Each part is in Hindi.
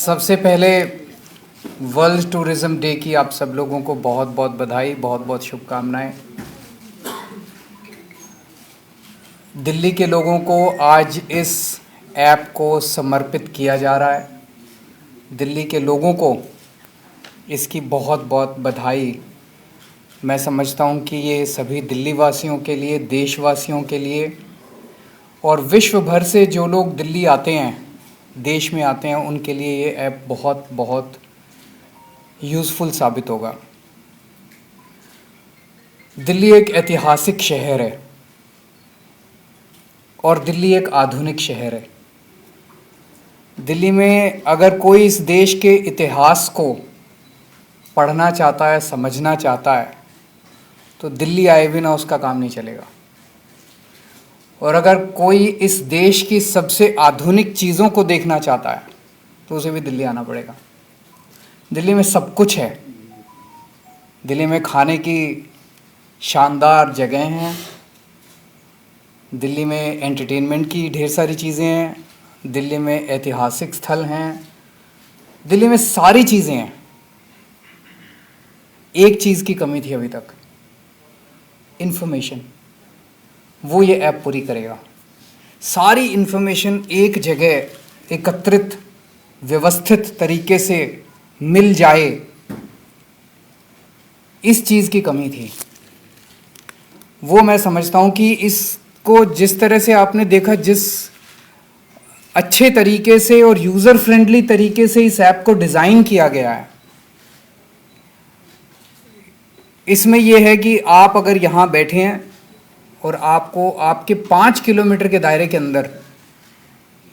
सबसे पहले वर्ल्ड टूरिज़्म डे की आप सब लोगों को बहुत बहुत बधाई, बहुत बहुत शुभकामनाएं। दिल्ली के लोगों को आज इस ऐप को समर्पित किया जा रहा है। दिल्ली के लोगों को इसकी बहुत बहुत बधाई। मैं समझता हूँ कि ये सभी दिल्ली वासियों के लिए, देशवासियों के लिए और विश्व भर से जो लोग दिल्ली आते हैं, देश में आते हैं, उनके लिए ये ऐप बहुत बहुत यूज़फुल साबित होगा। दिल्ली एक ऐतिहासिक शहर है और दिल्ली एक आधुनिक शहर है। दिल्ली में अगर कोई इस देश के इतिहास को पढ़ना चाहता है, समझना चाहता है, तो दिल्ली आए बिना उसका काम नहीं चलेगा। और अगर कोई इस देश की सबसे आधुनिक चीज़ों को देखना चाहता है तो उसे भी दिल्ली आना पड़ेगा। दिल्ली में सब कुछ है। दिल्ली में खाने की शानदार जगह हैं, दिल्ली में एंटरटेनमेंट की ढेर सारी चीज़ें हैं, दिल्ली में ऐतिहासिक स्थल हैं, दिल्ली में सारी चीज़ें हैं। एक चीज़ की कमी थी अभी तक, इन्फॉर्मेशन। वो ये ऐप पूरी करेगा। सारी इन्फॉर्मेशन एक जगह एकत्रित, व्यवस्थित तरीके से मिल जाए, इस चीज़ की कमी थी। वो मैं समझता हूँ कि इसको जिस तरह से आपने देखा, जिस अच्छे तरीके से और यूज़र फ्रेंडली तरीके से इस ऐप को डिज़ाइन किया गया है, इसमें यह है कि आप अगर यहाँ बैठे हैं और आपको आपके 5 किलोमीटर के दायरे के अंदर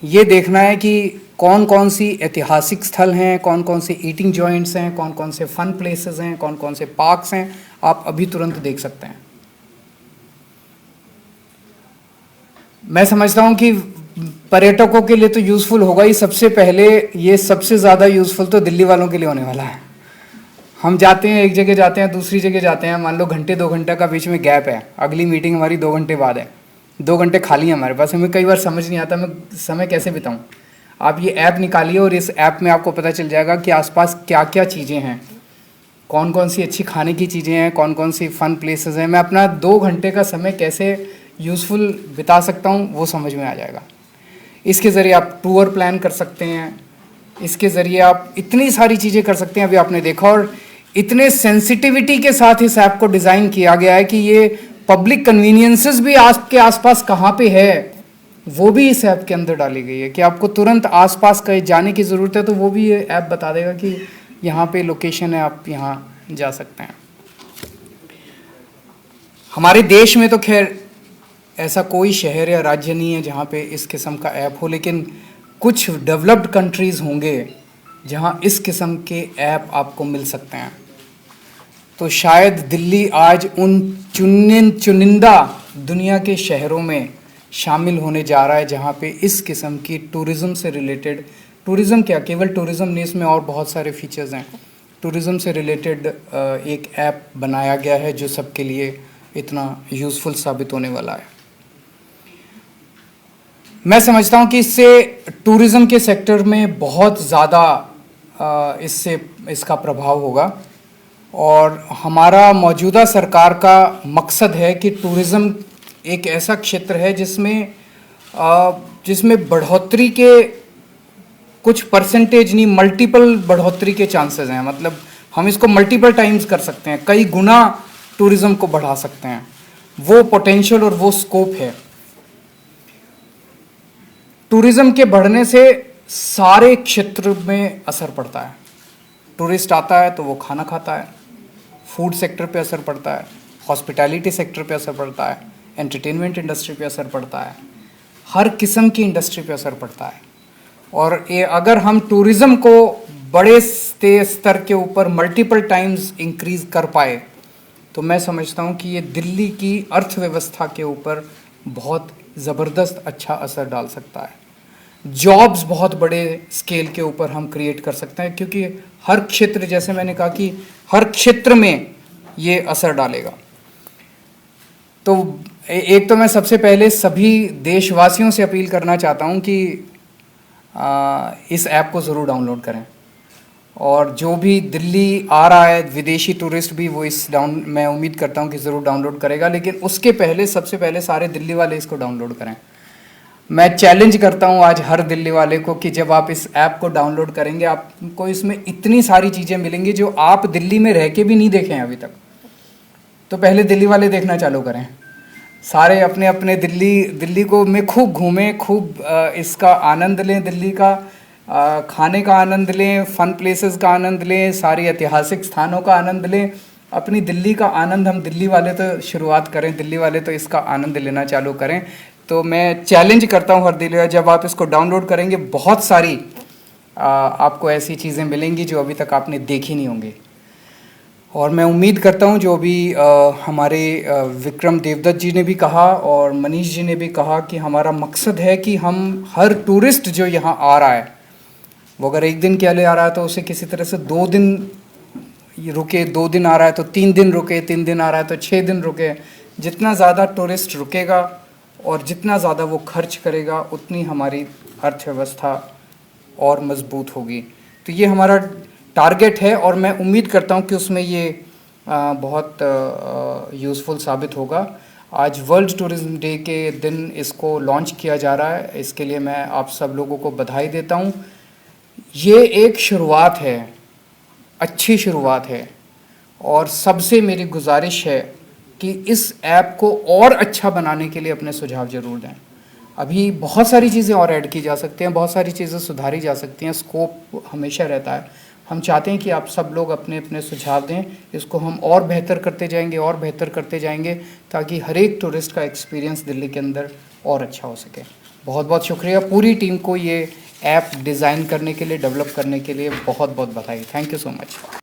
ये देखना है कि कौन कौन सी ऐतिहासिक स्थल हैं, कौन कौन से ईटिंग जॉइंट्स हैं, कौन कौन से फन प्लेसेस हैं, कौन कौन से पार्क्स हैं, आप अभी तुरंत देख सकते हैं। मैं समझता हूँ कि पर्यटकों के लिए तो यूज़फुल होगा ही। सबसे पहले ये सबसे ज़्यादा यूज़फुल तो दिल्ली वालों के लिए होने वाला है। हम जाते हैं, एक जगह जाते हैं, दूसरी जगह जाते हैं, मान लो घंटे 2 घंटे का बीच में गैप है, अगली मीटिंग हमारी 2 घंटे बाद है, 2 घंटे खाली है हमारे पास। हमें कई बार समझ नहीं आता मैं समय कैसे बिताऊं। आप ये ऐप निकालिए और इस ऐप में आपको पता चल जाएगा कि आसपास क्या क्या चीज़ें हैं, कौन कौन सी अच्छी खाने की चीज़ें हैं, कौन कौन सी फ़न प्लेसेस हैं। मैं अपना 2 घंटे का समय कैसे यूज़फुल बिता सकता हूँ वो समझ में आ जाएगा। इसके ज़रिए आप टूर प्लान कर सकते हैं, इसके ज़रिए आप इतनी सारी चीज़ें कर सकते हैं। अभी आपने देखा, और इतने सेंसिटिविटी के साथ इस ऐप को डिज़ाइन किया गया है कि ये पब्लिक कन्वीनियंसेस भी आपके आसपास कहाँ पे है वो भी इस ऐप के अंदर डाली गई है कि आपको तुरंत आसपास कहीं जाने की ज़रूरत है तो वो भी ये ऐप बता देगा कि यहाँ पे लोकेशन है, आप यहाँ जा सकते हैं। हमारे देश में तो खैर ऐसा कोई शहर या राज्य नहीं है जहाँ पे इस किस्म का ऐप हो, लेकिन कुछ डेवलप्ड कंट्रीज़ होंगे जहाँ इस किस्म के ऐप आपको मिल सकते हैं। तो शायद दिल्ली आज उन चुनिंदा दुनिया के शहरों में शामिल होने जा रहा है जहाँ पे इस किस्म की टूरिज़्म से रिलेटेड, टूरिज़्म क्या, केवल टूरिज़्म नहीं, इसमें और बहुत सारे फीचर्स हैं। टूरिज़्म से रिलेटेड एक ऐप बनाया गया है जो सबके लिए इतना यूज़फुल साबित होने वाला है। मैं समझता हूँ कि इससे टूरिज़्म के सेक्टर में बहुत ज़्यादा इससे इसका प्रभाव होगा। और हमारा मौजूदा सरकार का मकसद है कि टूरिज़्म एक ऐसा क्षेत्र है जिसमें बढ़ोतरी के कुछ परसेंटेज नहीं, मल्टीपल बढ़ोतरी के चांसेस हैं। मतलब हम इसको मल्टीपल टाइम्स कर सकते हैं, कई गुना टूरिज़्म को बढ़ा सकते हैं। वो पोटेंशियल और वो स्कोप है। टूरिज़्म के बढ़ने से सारे क्षेत्र में असर पड़ता है। टूरिस्ट आता है तो वो खाना खाता है, फूड सेक्टर पे असर पड़ता है, हॉस्पिटैलिटी सेक्टर पे असर पड़ता है, एंटरटेनमेंट इंडस्ट्री पे असर पड़ता है, हर किस्म की इंडस्ट्री पे असर पड़ता है। और ये अगर हम टूरिज़्म को बड़े स्तर के ऊपर मल्टीपल टाइम्स इंक्रीज़ कर पाए तो मैं समझता हूँ कि ये दिल्ली की अर्थव्यवस्था के ऊपर बहुत ज़बरदस्त अच्छा असर डाल सकता है। जॉब्स बहुत बड़े स्केल के ऊपर हम क्रिएट कर सकते हैं, क्योंकि हर क्षेत्र, जैसे मैंने कहा कि हर क्षेत्र में ये असर डालेगा। तो एक तो मैं सबसे पहले सभी देशवासियों से अपील करना चाहता हूँ कि इस ऐप को ज़रूर डाउनलोड करें। और जो भी दिल्ली आ रहा है विदेशी टूरिस्ट भी वो मैं उम्मीद करता हूँ कि ज़रूर डाउनलोड करेगा, लेकिन उसके पहले सबसे पहले सारे दिल्ली वाले इसको डाउनलोड करें। मैं चैलेंज करता हूँ आज हर दिल्ली वाले को कि जब आप इस ऐप को डाउनलोड करेंगे आपको इसमें इतनी सारी चीज़ें मिलेंगी जो आप दिल्ली में रह के भी नहीं देखे हैं अभी तक। तो पहले दिल्ली वाले देखना चालू करें, सारे अपने अपने दिल्ली को में खूब घूमें, खूब इसका आनंद लें, दिल्ली का खाने का आनंद लें, फन प्लेसेस का आनंद लें, सारी ऐतिहासिक स्थानों का आनंद लें, अपनी दिल्ली का आनंद हम दिल्ली वाले तो शुरुआत करें, दिल्ली वाले तो इसका आनंद लेना चालू करें। तो मैं चैलेंज करता हूँ हर दिल्ली, जब आप इसको डाउनलोड करेंगे बहुत सारी आपको ऐसी चीज़ें मिलेंगी जो अभी तक आपने देखी नहीं होंगी। और मैं उम्मीद करता हूँ जो भी हमारे विक्रम देवदत्त जी ने भी कहा और मनीष जी ने भी कहा कि हमारा मकसद है कि हम हर टूरिस्ट जो यहाँ आ रहा है वो अगर 1 दिन के लिए आ रहा है तो उसे किसी तरह से 2 दिन रुके, 2 दिन आ रहा है तो 3 दिन रुके, 3 दिन आ रहा है तो 6 दिन रुके। जितना ज़्यादा टूरिस्ट रुकेगा और जितना ज़्यादा वो खर्च करेगा उतनी हमारी अर्थव्यवस्था और मजबूत होगी। तो ये हमारा टारगेट है और मैं उम्मीद करता हूँ कि उसमें ये बहुत यूज़फुल साबित होगा। आज वर्ल्ड टूरिज़्म डे के दिन इसको लॉन्च किया जा रहा है, इसके लिए मैं आप सब लोगों को बधाई देता हूँ। ये एक शुरुआत है, अच्छी शुरुआत है और सबसे मेरी गुजारिश है कि इस ऐप को और अच्छा बनाने के लिए अपने सुझाव ज़रूर दें। अभी बहुत सारी चीज़ें और ऐड की जा सकती हैं, बहुत सारी चीज़ें सुधारी जा सकती हैं, स्कोप हमेशा रहता है। हम चाहते हैं कि आप सब लोग अपने अपने सुझाव दें, इसको हम और बेहतर करते जाएंगे और बेहतर करते जाएंगे ताकि हर एक टूरिस्ट का एक्सपीरियंस दिल्ली के अंदर और अच्छा हो सके। बहुत बहुत शुक्रिया पूरी टीम को ये ऐप डिज़ाइन करने के लिए, डेवलप करने के लिए बहुत बहुत बधाई। Thank you so much.